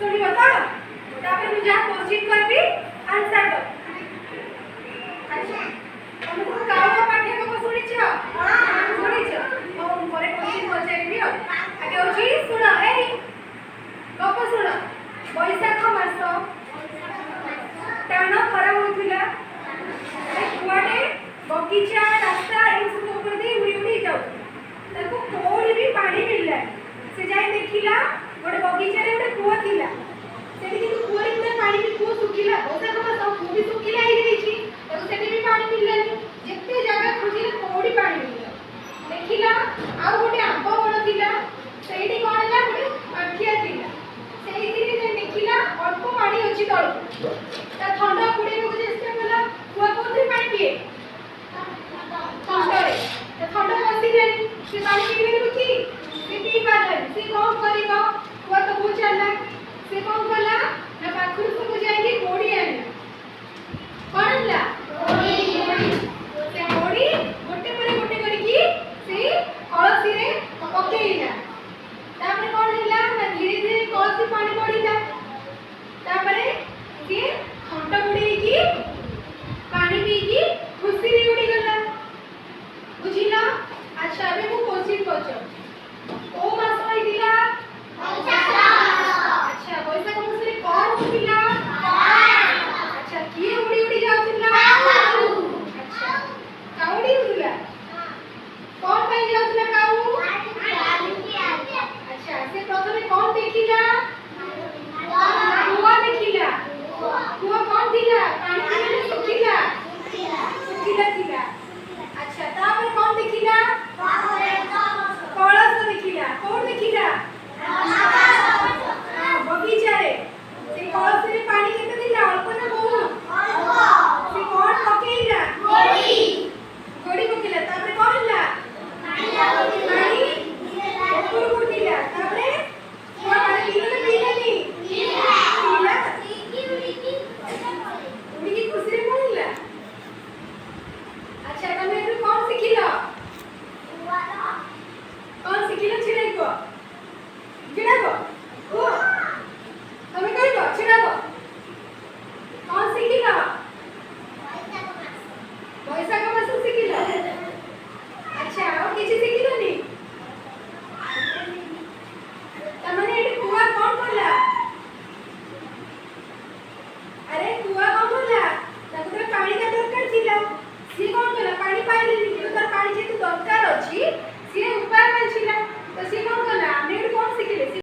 ଶୁଣିବ ତ? ତାପରେ ମୁଁ ଯାହା କୋଶ୍ଚିନ୍ କହିବି ଆନ୍ସର ଦବ। ଆଚ୍ଛା ତମେ ତ କାଉଆ ପାଠ୍ୟକ୍ରମ ଶୁଣିଛ? ଶୁଣିଛ? ହଉ ମୁଁ ପରେ କୋଶ୍ଚିନ୍ ପଚାରିବି ଆଉ। ଆগে ହଉଛି ଶୁଣ ଏଇ ଗପ ଶୁଣ। ବୈଶାଖ ମାସ ଟାଣ ଖରା ହଉଥିଲା। କୁଆଡ଼େ ବଗିଚା ରାସ୍ତା ଏସବୁ ଉପରେ ଦେଇ ଉଡ଼ି ଉଡ଼ି ଯାଉଥିଲା। ତାକୁ କୋଉଠି ବି ପାଣି ମିଳିଲାନି। ସେ ଯାଇ ଦେଖିଲା ଗୋଟେ ବଗିଚାରେ ଗୋଟେ କୂଅ ଥିଲା। ସେଠି କିନ୍ତୁ କୂଅରେ ପୁରା ପାଣି ବି କୂଅ ଶୁଖିଲା। ବୈଶାଖ ମାସ କୂଅ ବି ଶୁଖିଲା ହେଇଯାଇଛି। ତାକୁ ସେଠି ବି ପାଣି ମିଳିଲାନି। ଯେତେ ଜାଗା ଖୋଜିଲା କୋଉଠି ପାଣି ମିଳିଲାନି। ଦେଖିଲା ଆଉ ଗୋଟେ ଆମ୍ବ ବଣ ଥିଲା। ସେଇଠି କ'ଣ ହେଲା ଗୋଟେ ମାଠିଆ ଥିଲା। ସେଇଥିରେ ସେ ଦେଖିଲା ଅଳ୍ପ ପାଣି ଅଛି ତଳକୁ। ତା ଥଣ୍ଡା ବୁଡ଼େଇବାକୁ ଚେଷ୍ଟା କଲା। କୂଅ କୋଉଥିରେ ପାଣି ପିଏ? ଥଣ୍ଡାରେ। ଥଣ୍ଡା ବସିଲାନି। ସେ ପାଣି ପିଇପାରିବ କି? ସେ ପିଇ ପାରିଲାନି। ସେ କ'ଣ କରିବ? କୂଅ ତ ବହୁତ ଚାଲାକ। ସେ କ'ଣ କଲା ନା ପାଖରୁ ସବୁ ଯାଇକି କୋଡ଼ି ଆଣିଲା। କ'ଣ ଆଣିଲା?